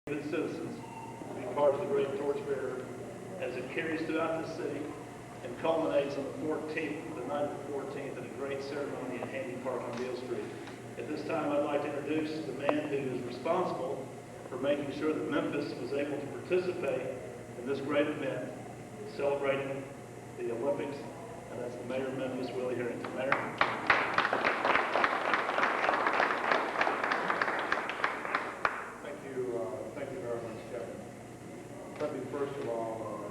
Good citizens to be part of the great torchbearer as it carries throughout the city and culminates on the 14th, the night of the 14th, at a great ceremony at Handy Park on Beale Street. At this time, I'd like to introduce the man who is responsible for making sure that Memphis was able to participate in this great event, celebrating the Olympics, and that's the Mayor of Memphis, Willie Harrington. Mayor. Thank you very much, Kevin. Let me first of all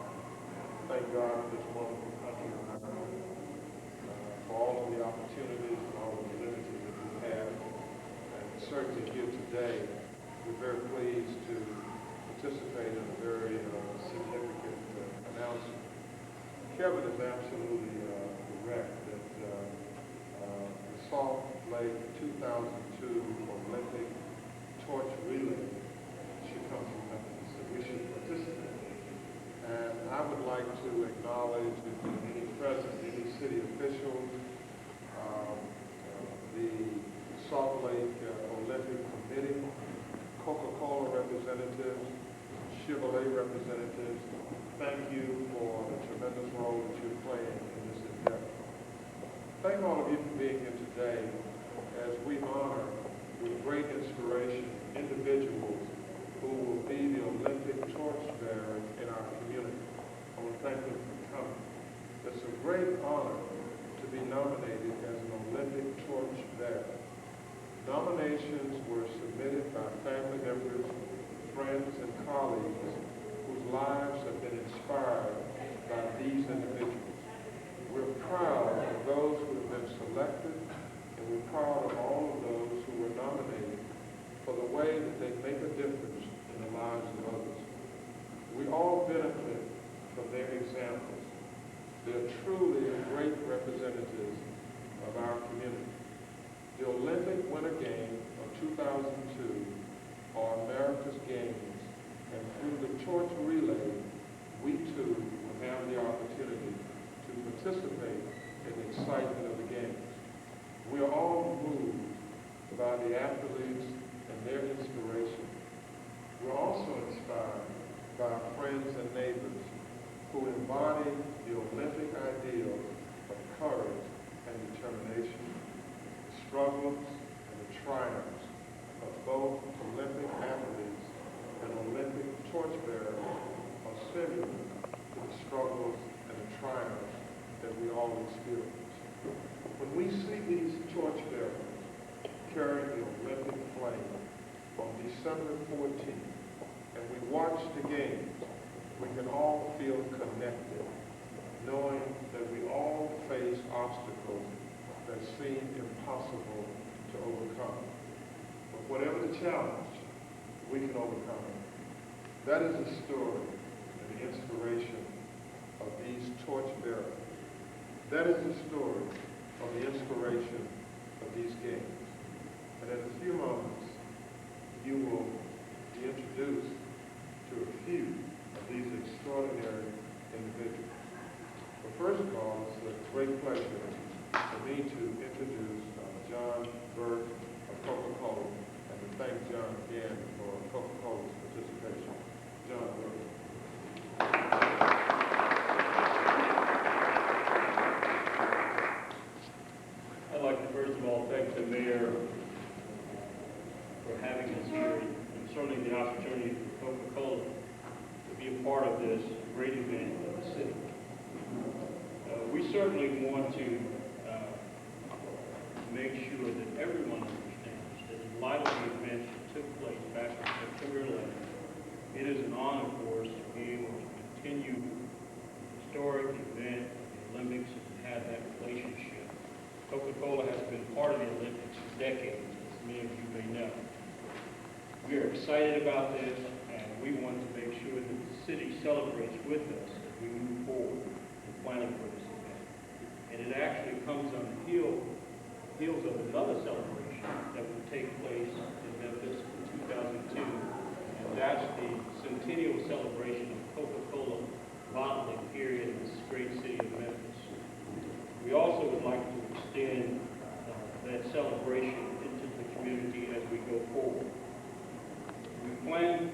thank God for this wonderful country of America, for all of the opportunities and all of the liberties that we have. And certainly here today, we're very pleased to participate in a very significant announcement. Kevin is absolutely correct that the Salt Lake 2002 Olympic torch relay should come from Memphis, that we should participate. And I would like to acknowledge any present, any city officials, the Salt Lake Olympic Committee, Coca-Cola representatives, Chevrolet representatives. Thank you for the tremendous role that you're playing in this endeavor. Thank all of you for being here today as we honor with great inspiration individuals who will be the Olympic torchbearers in our community. I want to thank them for coming. It's a great honor to be nominated as an Olympic torchbearer. Nominations were submitted by family members, friends, and colleagues whose lives have been inspired by these individuals. We're proud of those who have been selected, and we're proud of all of those who were nominated for the way that they make a difference in the lives of others. We all benefit from their examples. They're truly great representatives of our community. The Olympic Winter Games of 2002 are America's games, and through the torch relay, we too will have the opportunity to participate in the excitement of the games. We are all moved by the athletes and their inspiration. We're also inspired by our friends and neighbors who embody the Olympic ideal of courage and determination, the struggles and the triumphs of both Olympic athletes and Olympic torchbearers are similar to the struggles and the triumphs that we all experience. When we see these torchbearers carrying the Olympic flame on December 14th, and we watch the games, we can all feel connected, knowing that we all face obstacles that seem impossible to overcome. But whatever the challenge, we can overcome it. That is the story and the inspiration of these torchbearers. That is the story of the inspiration of these games. And in a few moments, you will be introduced to a few of these extraordinary individuals. But first of all, it's a great pleasure for me to introduce John Burke of Coca-Cola, and to thank John again for Coca-Cola's participation. John Burke. I'd like to first of all thank the mayor for having us here, and certainly the opportunity for Coca-Cola to be a part of this great event of the city. We certainly want to make sure that everyone understands that in light of the events that took place back on September 11th, it is an honor for us to be able to continue the historic event of the Olympics and have that relationship. Coca-Cola has been part of the Olympics for decades, as many of you may know. We are excited about this, and we want to make sure that the city celebrates with us as we move forward in planning for this event. And it actually comes on the heels of another celebration that will take place in Memphis in 2002, and that's the centennial celebration of Coca-Cola bottling here in this great city of Memphis. We also would like to extend that celebration into the community as we go forward. We plan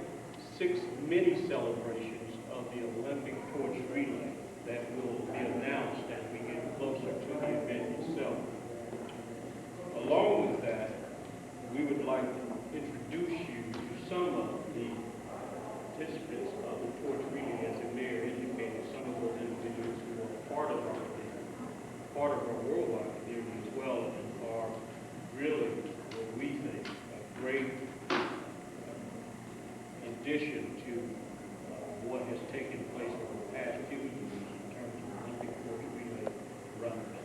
6 mini celebrations of the Olympic torch relay that will be announced as we get closer to the event itself. Along with that, we would like to introduce you to some of the participants of the torch relay, as the mayor indicated, some of those individuals who are part of our worldwide community as well, and are really, what we think, a great addition to what has taken place over the past few years in terms of Olympic torch relay runners.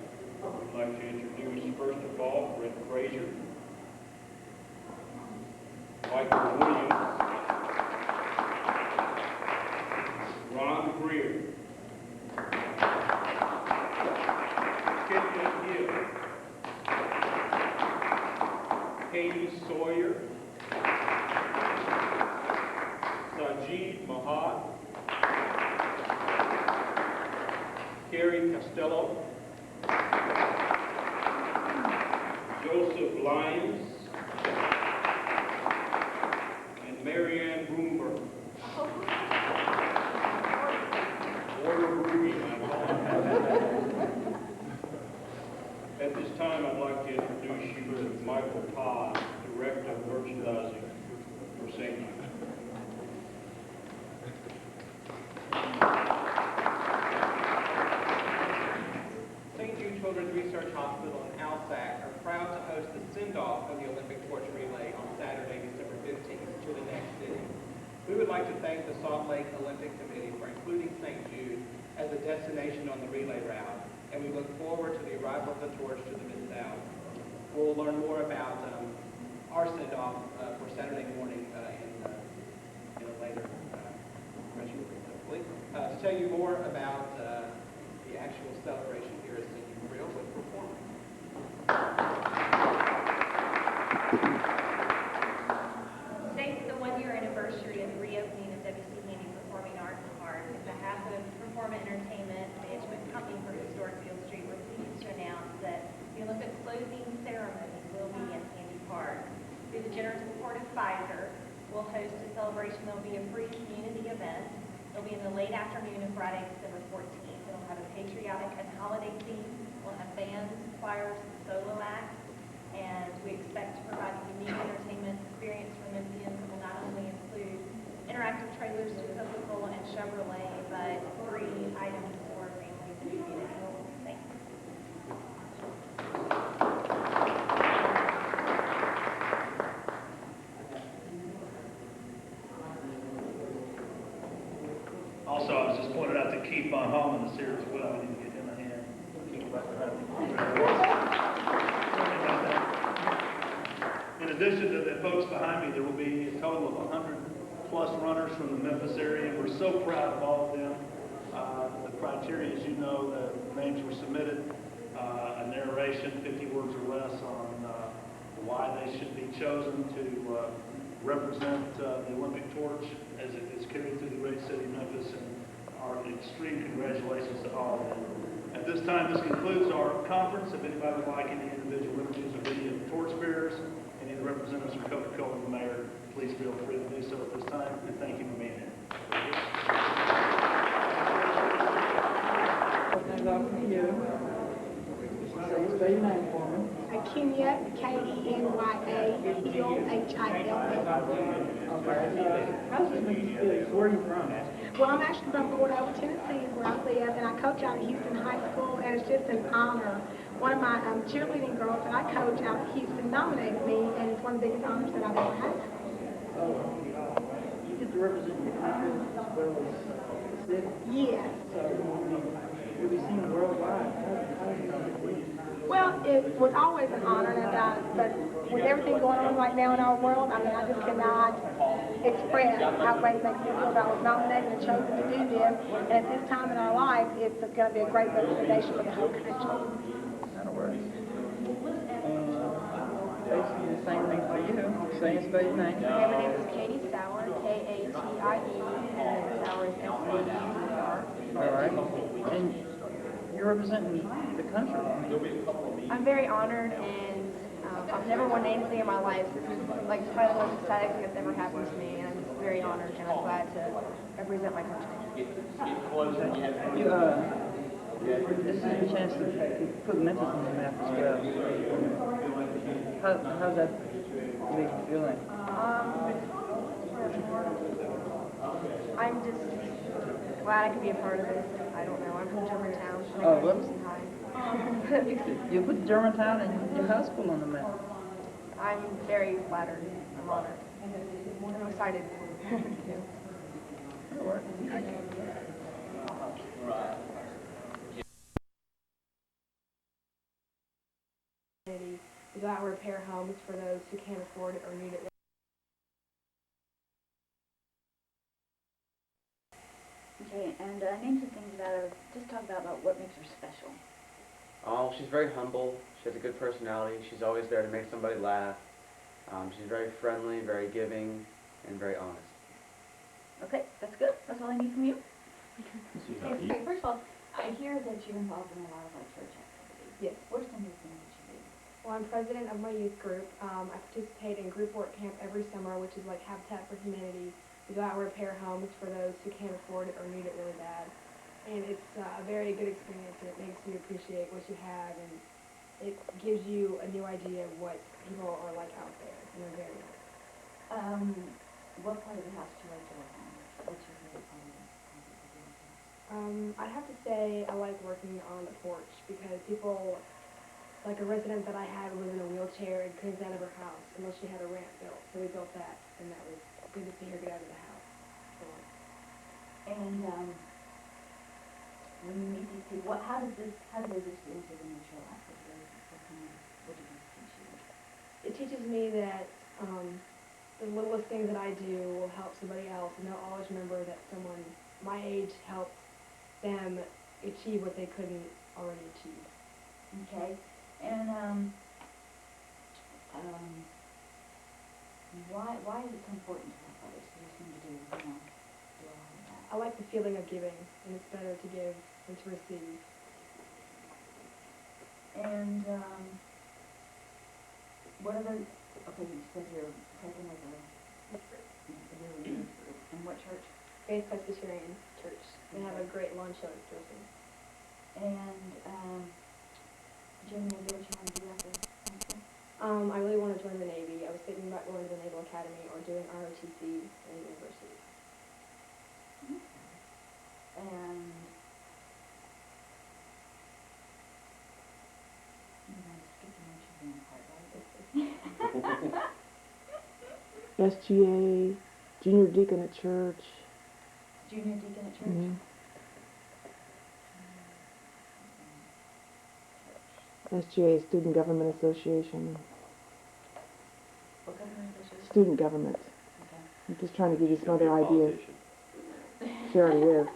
We'd like to introduce, first of all, Brent Frazier, Michael Williams, Ron Greer, Kitten Hill, Katie Sawyer, Sajid Mahad, Carrie Costello, Joseph Lyons, and Marianne Broomberg. Order Ruby. At this time, I'd like to introduce you to Michael Todd, Director of Merchandising for St. Jude. St. Jude Children's Research Hospital and ALSAC are proud to host the send-off of the Olympic Torch Relay on Saturday, December 15th to the next city. We would like to thank the Salt Lake Olympic Committee for including St. Jude as a destination on the relay route, and we look forward to the arrival of the torch to the Mid-South. We'll learn more about our send-off for Saturday morning in a later press release, hopefully. To tell you more about the actual celebration here at St. Jude Grill with performance. Today's the one-year anniversary of the reopening of W.C. Handy Performing Arts Park. On behalf of Performa Entertainment, management company for Historic Field Street, we're pleased to announce that the Olympic closing ceremony will be in Handy Park. Through the generous support of Pfizer, we'll host a celebration. There'll be a free community event. It'll be in the late afternoon of Friday, December 14th. It'll have a patriotic and holiday theme. We'll have bands, choirs, solo acts, and we expect to provide a unique entertainment experience for Memphians that will not only include interactive trailers to Coca-Cola and Chevrolet, but free items for families and community. Thanks. Also, I was just pointing out that Keith Von Holman is here as well. We need to get him a hand. Keith right behind me. In addition to the folks behind me, there will be a total of 100+ runners from the Memphis area. We're so proud of all of them. The criteria, as you know, the names were submitted, a narration, 50 words or less, on why they should be chosen to represent the Olympic torch as it is carried through the great city of Memphis, and our extreme congratulations to all of them. At this time, this concludes our conference. If anybody would like any individual interviews of any of the torch bearers, any of the representatives from Coca-Cola and the mayor, please feel free to do so at this time, and thank you for being here. Say your name for me. Kenya, Kenya, Hill, Hill. How's this make you feel? Where are you from? Well, I'm actually from Fort Over, Tennessee, where I live, and I coach out at Houston High School, and it's just an honor. One of my cheerleading girls that I coach out at Houston nominated me, and it's one of the biggest honors that I've ever had. You get to represent your country as well as the city. Yes. So you'll be seen worldwide. How does it feel for you? Well, it was always an honor, but with everything going on right now in our world, I mean, I just cannot express how great it makes me feel that I was nominated and chosen to do this. And at this time in our life, it's going to be a great representation for the whole country. That'll work. Basically the same thing for you. Say and spell your name. My name is Katie Sauer, Katie, and then Sauer is S-A-U-R. All right. And you're representing the country. I'm very honored, and I've never won anything in my life. This is like probably the most exciting thing that's ever happened to me, and I'm just very honored, and I'm glad to represent my country. You, this is your chance to put Memphis on the map as well. How's that make you feeling? I'm just glad I could be a part of this. I don't know. I'm from Germantown. And I Oh, go to whoops. Houston High. You put Germantown and your high school on the map. I'm very flattered. I'm honored. I'm excited. That'll work. We go out and repair homes for those who can't afford it or need it. Okay, and name some things about her. Just talk about what makes her special. Oh, she's very humble. She has a good personality. She's always there to make somebody laugh. She's very friendly, very giving, and very honest. Okay, that's good. That's all I need from you. Okay, first of all, I hear that you're involved in a lot of like church activities. Yes. What are some of the things that you do? Well, I'm president of my youth group. I participate in group work camp every summer, which is like Habitat for Humanity. We go out and repair homes for those who can't afford it or need it really bad. And it's a very good experience, and it makes you appreciate what you have, and it gives you a new idea of what people are like out there, and they're very nice. What part of the house do you like to work on? What's your favorite part of the house? I'd have to say I like working on the porch because people, like a resident that I had was in a wheelchair and couldn't get out of her house unless she had a ramp built. So we built that, and that was good to see her get out of the house. And when you meet these people, how do those experiences enrich your life? What do these teach you? It teaches me that the littlest things that I do will help somebody else, and they'll always remember that someone my age helped them achieve what they couldn't already achieve. Okay, and why is it so important to help others? You seem to do a lot of that. I like the feeling of giving, and it's better to give than to receive. And what other? Okay, you said you're taking with a youth group. And what church? Faith Presbyterian Church. They have a great lunch at Gilson. And Jimmy, is there what you want to do after high school? I really want to join the Navy. I was thinking about going to the Naval Academy or doing ROTC in the university. And you know, skip the mention being part, right? SGA, junior deacon at church. Junior deacon at church. SGA, Student Government Association. What government association? Student government. Okay. I'm just trying to give you some other ideas. She already is.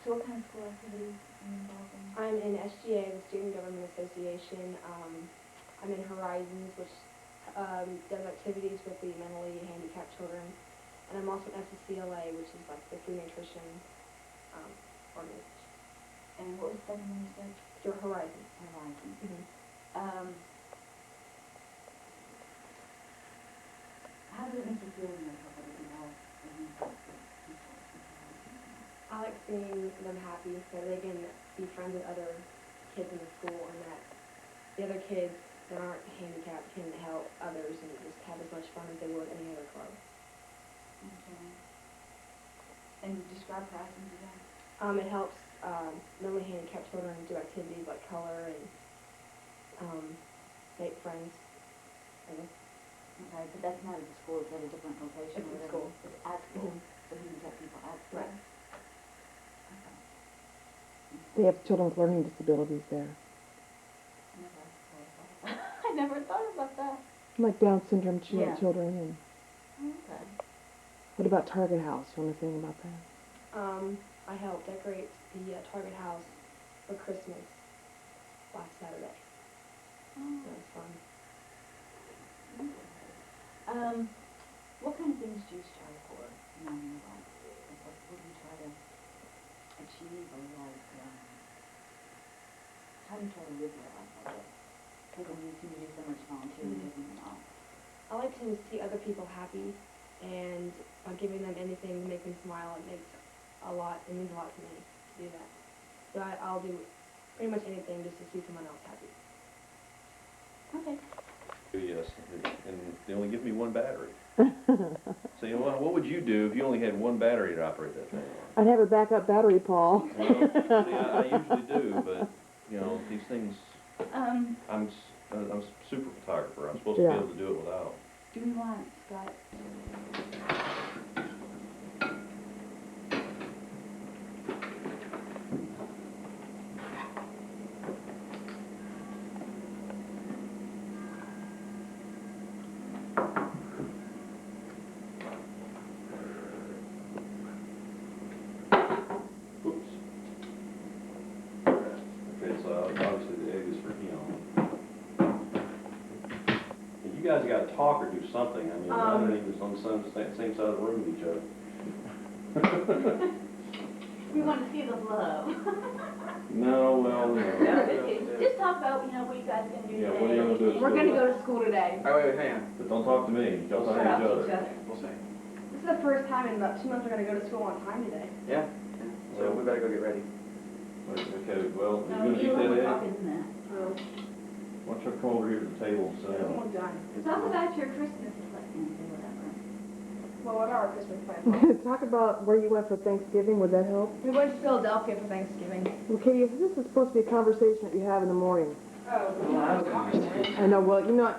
So what kind of school activities are you involved in? I'm in SGA, the Student Government Association. I'm in Horizons, which does activities with the mentally handicapped children. And I'm also in FCCLA, which is like the food nutrition organization. And what was the second one you said? Your Horizons. Horizon. Mm-hmm. How does it make you feel when you're helping people? I like seeing them happy, that they can be friends with other kids in the school, and that the other kids that aren't handicapped can help others and just have as much fun as they would any other club. Okay. And describe Horizons again? It helps mentally handicapped children do activities like color and make friends. Okay, but that's not at the school, it's at a different location. It's or at whatever. school. It's at school, Mhm. so handicapped people at school. Right. Okay. They have children with learning disabilities there. I never thought about that. Like Down syndrome Yeah. children. And Okay. what about Target House? You want to think about that? I helped decorate the Target house for Christmas last Saturday. That was fun. What kind of things do you strive for in your life? Like what do you try to achieve, or like, how do you try to live your life, I guess? Because you seem to do so much volunteering and all. I like to see other people happy and by giving them anything to make them smile, it means a lot to me to do that. So I'll do pretty much anything just to see someone else happy. Okay. Yes, and they only give me one battery. So, you know, what would you do if you only had one battery to operate that thing? I'd have a backup battery, Paul. Well, see, I usually do, but, you know, these things, I'm a super photographer. I'm supposed to be able to do it without. Do we want Scott? Oops. Okay, so obviously the egg is for him. And you guys gotta talk or do something. I mean, I don't even on the same side of the room with each other. We want to see the love. No, well, no. Just talk about, you know, what you guys are going to do Yeah, today. what are you gonna do at We're school? gonna go to school today. Oh, wait, hang on. But don't talk to me. Y'all talk to About each other. each other. We'll see. This is the first time in about 2 months we're gonna go to school on time today. Yeah. So we better go get ready. Okay, well, No, you gonna eat you that were egg? talking to that. Why don't you come over here to the table and sit It's down? almost done. Talk about your Christmas plans or whatever. Well, what are our Christmas plans? Talk about where you went for Thanksgiving, would that help? We went to Philadelphia for Thanksgiving. Okay, this is supposed to be a conversation that you have in the morning. Oh, I know, well, you know,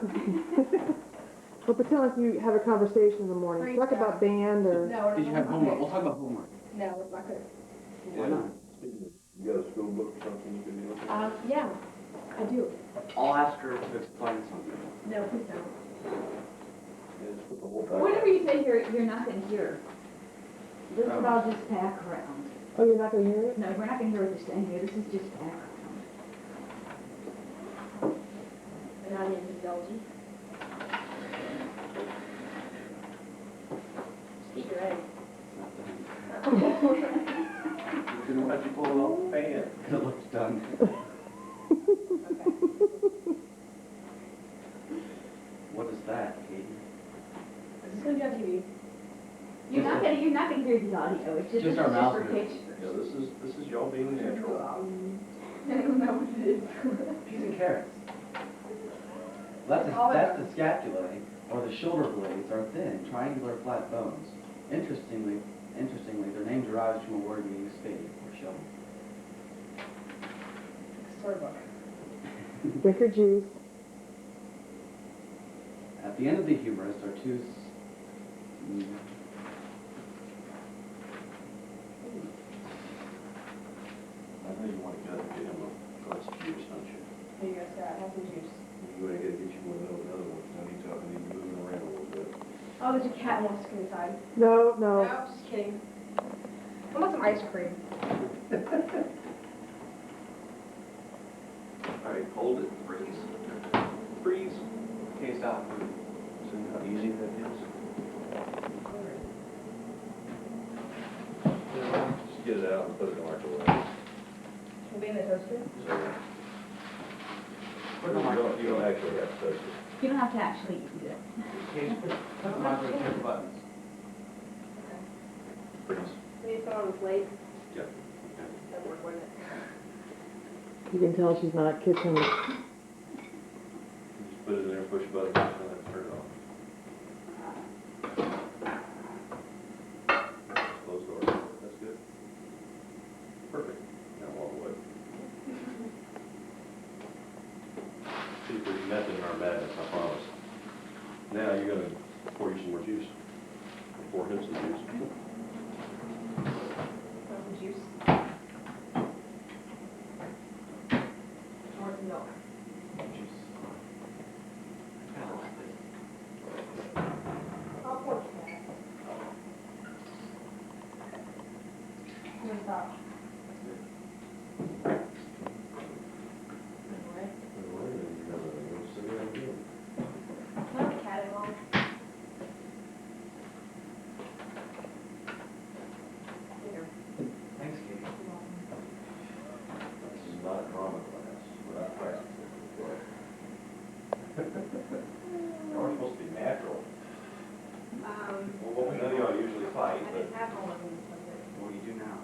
well, pretend like you have a conversation in the morning. Free Talk stuff. about band or... No, we're Did you have homework? We'll talk about homework. No, it's not good. Why not? You got a school book or something you could be looking at? Yeah, I do. I'll ask her to explain something. No, please don't. Yeah, just put the whole thing. Whatever you say here, you're not going to hear. This is all just background. Oh, you're not gonna hear it? No, we're not going to hear what you're saying here. This is just background. And I need to indulge you. Eat your egg. Then why'd you pull it off the pan? It looks done. What is that, Katie? Is this gonna be on TV? You're not going to hear the audio. It's just Just our mouth for movements. pictures. Yeah, this is y'all being natural. I don't know what it is. Peas and carrots. That's the scapulae, or the shoulder blades, are thin, triangular flat bones. Interestingly, their name derives from a word meaning spade or shovel. Storybook. Drink your juice. At the end of the humerus are two... I know you want to get him a glass of juice, don't you? Here you go, Scott. Have some juice. You gotta get you another one. I need to move him around a little bit. Oh, there's a cat wants to come inside. No, No, no. just kidding. I want some ice cream. All right, hold it, freeze. Freeze. Okay, stop. See how easy that is? Just get it out and put it in the microwave. We'll be in the toaster. So, you don't actually have to touch it. You don't have to actually eat it. Katie, put the microwave, check the buttons. Freeze. We need to put on the plate. Yeah. That work, wouldn't it? You can tell she's not kissing. Just put it in there, push a button, and then turn it off. Close the door. That's good. Perfect. Now walk away. See, there's method in our madness, I promise. Now you're gonna pour you some more juice. Pour him some juice. Want some juice? Or some milk? Juice. I kinda like this. I'll pour some. Here's that. Not a cat at all. Here. Thanks, Katie. This is not a drama class, but I practiced it before. You're supposed to be natural. Um, Well, usually fight, I but didn't have all of them. what do you do now?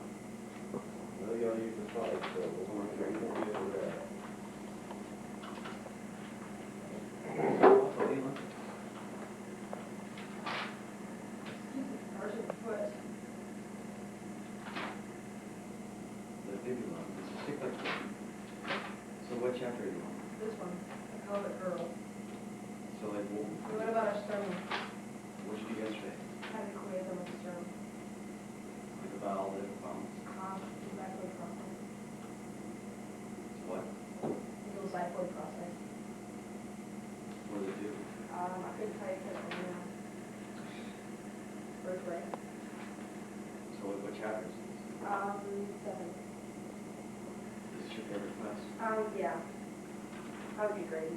Well, y'all usually fight, so we'll work here, we won't be able to. Also, Leland, the fibula, it's a cyclic thing. So what chapter are you on? This one, I call it Earl. So like, What about our sternum? what did you do yesterday? How to quiz on the sternum? Like about all the bones? Xiphoid process. What? Eagle xiphoid process. What does it do? I couldn't tell you because I'm now. First grade. So what chapters? 7. This is your favorite class? Yeah. I would be great.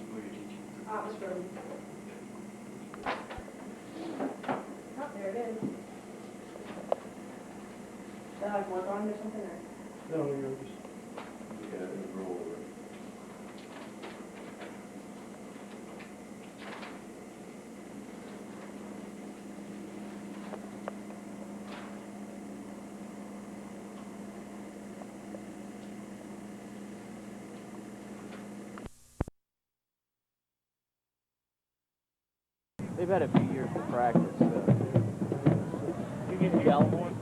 Who are you teaching? Miss Roden. Oh, there it is. Should I like work on it or something or? No, you're just, look at it and roll over it. They've had a few years to practice, so. You get the yellow one?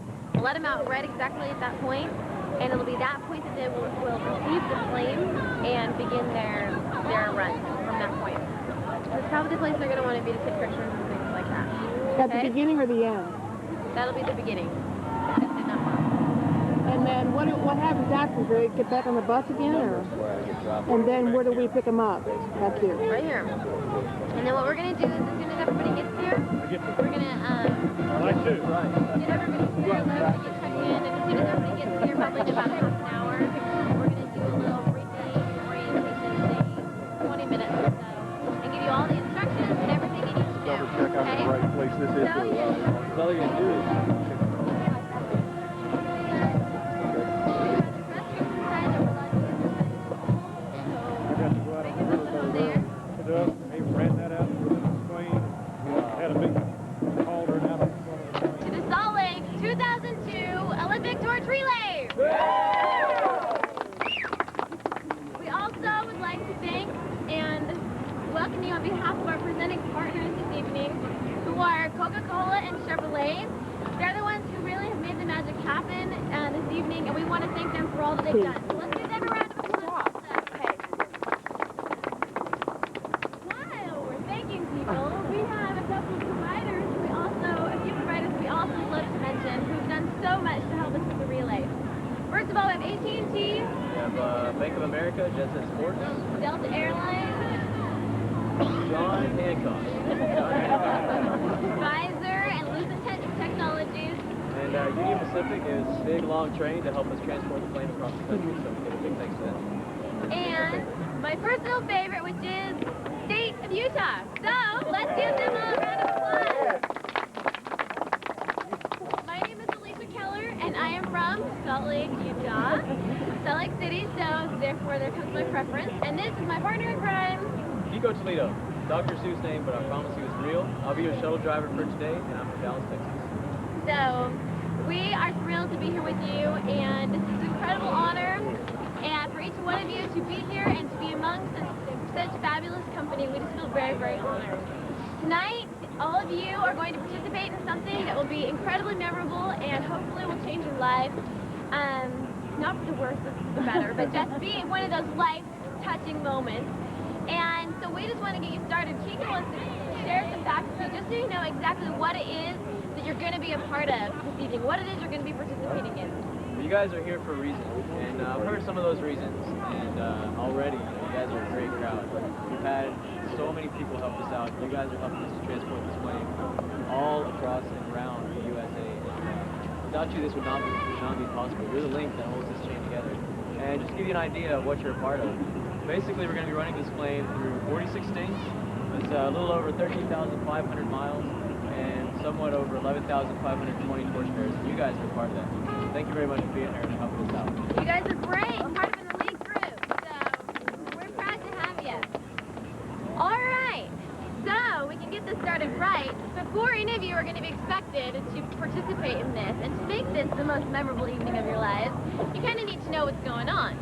Let them out right exactly at that point, and it'll be that point that they will receive the flame and begin their run from that point. That's probably the place they're going to want to be to take pictures and things like that. At the Okay? beginning or the end? That'll be the beginning. And then what happens after? Do they get back on the bus again, or? Where I get dropped. And then where do we pick them up? Back here. Right here. And then what we're going to do is as soon as everybody gets here, we're going to Like to. get everybody here, let everybody get checked in, and as soon as everybody gets here, probably in about half an hour, we're going to do a little briefing orientation thing, 20 minutes or so, and give you all the instructions and everything you need to do. Check out the right place this is. So, yeah. All you're gonna do is. They ran that out through the plane, had a big cauldron out in front of the plane. To the Salt Lake 2002 Olympic Torch Relay! We also would like to thank and welcome you on behalf of our presenting partners this evening, who are Coca-Cola and Chevrolet. They're the ones who really have made the magic happen this evening, and we want to thank them for all that they've done. So let's give them a round of applause. Okay. While we're thanking people, we have a couple of providers we also love to mention who've done so much to help us with the relay. First of all, we have AT&T, We have Bank of America, Jet Set Sports, Delta Airlines, John Hancock, Pfizer, and Lucent Technologies. and Union Pacific is a big long train to help us transport the plane across the country, so we get a big thanks to them. And my personal favorite, which is State of Utah. So let's give them a round of applause. My name is Alicia Keller, and I am from Salt Lake, Utah. Salt Lake City, so therefore there comes my preference. And this is my partner in crime. Nico Toledo, Dr. Seuss name, but I promise he was real. I'll be your shuttle driver for today, and I'm from Dallas, Texas. So we are thrilled to be here with you, and this is an incredible honor. And for each one of you to be here and to be amongst such fabulous company, we just feel very, very honored. Tonight, all of you are going to participate in something that will be incredibly memorable and hopefully will change your life. Not for the worse, the better, but just be one of those life-touching moments. And so we just want to get you started. Chico wants to share some facts with you, just so you know exactly what it is that you're going to be a part of this evening, what it is you're going to be participating in. Well, you guys are here for a reason, and I've heard some of those reasons, and already you guys are a great crowd. We've had so many people help us out. You guys are helping us to transport this plane all across and around the USA. Without you, this would not be possible. You're the link that holds this chain together. And just to give you an idea of what you're a part of, basically we're going to be running this plane through 46 states. It's a little over 13,500 miles and somewhat over 11,520 torch bearers. You guys are a part of that. Thank you very much for being here and helping us out. You guys are great, part of an elite group, so we're proud to have you. All right, so we can get this started right. But 4 any of you are going to be expected to participate in this, and to make this the most memorable evening of your lives, you kind of need to know what's going on.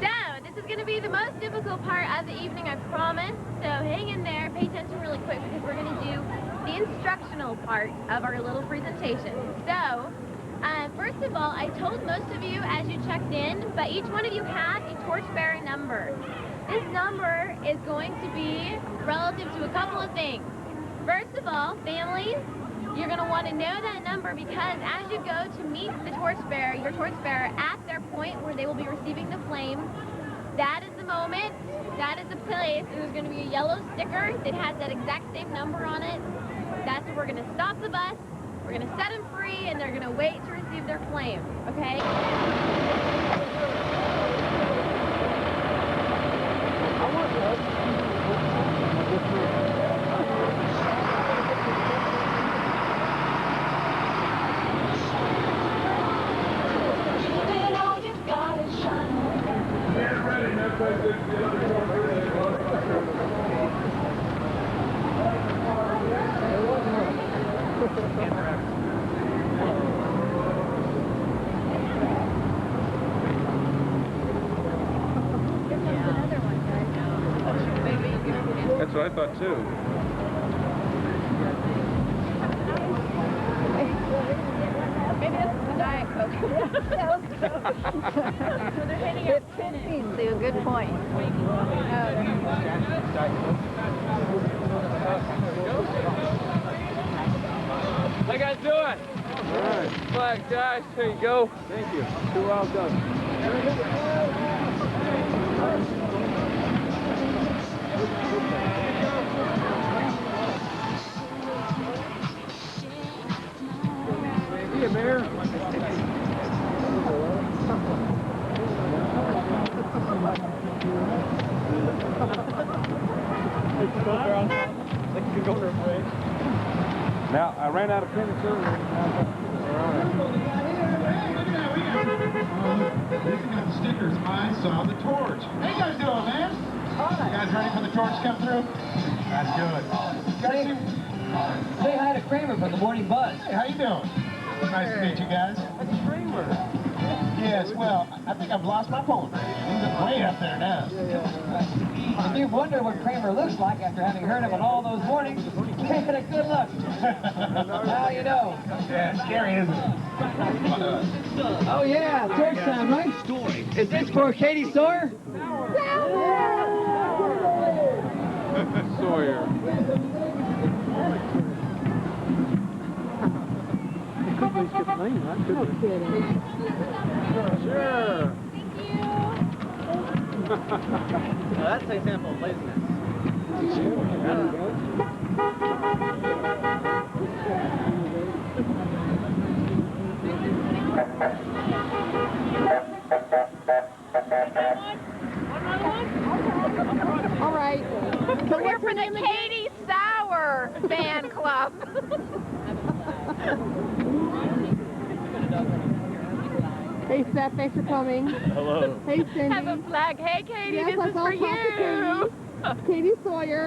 So, this is going to be the most difficult part of the evening, I promise. So hang in there, pay attention really quick, because we're going to do the instructional part of our little presentation. So, first of all, I told most of you as you checked in, but each one of you has a torchbearer number. This number is going to be relative to a couple of things. First of all, families, you're going to want to know that number because as you go to meet the torchbearer, your torchbearer, at their point where they will be receiving the flame, that is the moment, that is the place. There's going to be a yellow sticker that has that exact same number on it. That's where we're going to stop the bus. We're going to set them free, and they're going to wait to receive their flame, okay? That's what I thought too. Maybe this is the Diet Coke. It's 15, so good point. How you guys doing? All right. Flag, guys. Here you go. Thank you. Too well done. See you, Mayor. Now, I ran out of penicillin. These got the stickers. I saw the torch. How you guys doing, man? You guys ready for the torch to come through? That's good. Say hi to Kramer from the Morning Buzz. Hey, how you doing? Nice to meet you guys. That's Kramer. Yes, well, I think I've lost my phone. He's way up there now. If you wonder what Kramer looks like after having heard of it all those mornings, give it a good look. Now you know. Yeah, it's scary, isn't it? Oh yeah, torch time, right? Story. Is this for Katie Sawyer? Sawyer. No kidding. Sure. Now that's an example of laziness. All right. We're here for the Katie Sauer fan club. Hey, Seth, thanks for coming. Hello. Hey, Cindy. Have a flag. Hey, Katie, Yes, this I is saw for a flag you. for Katie. Katie Sawyer.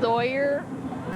Sawyer.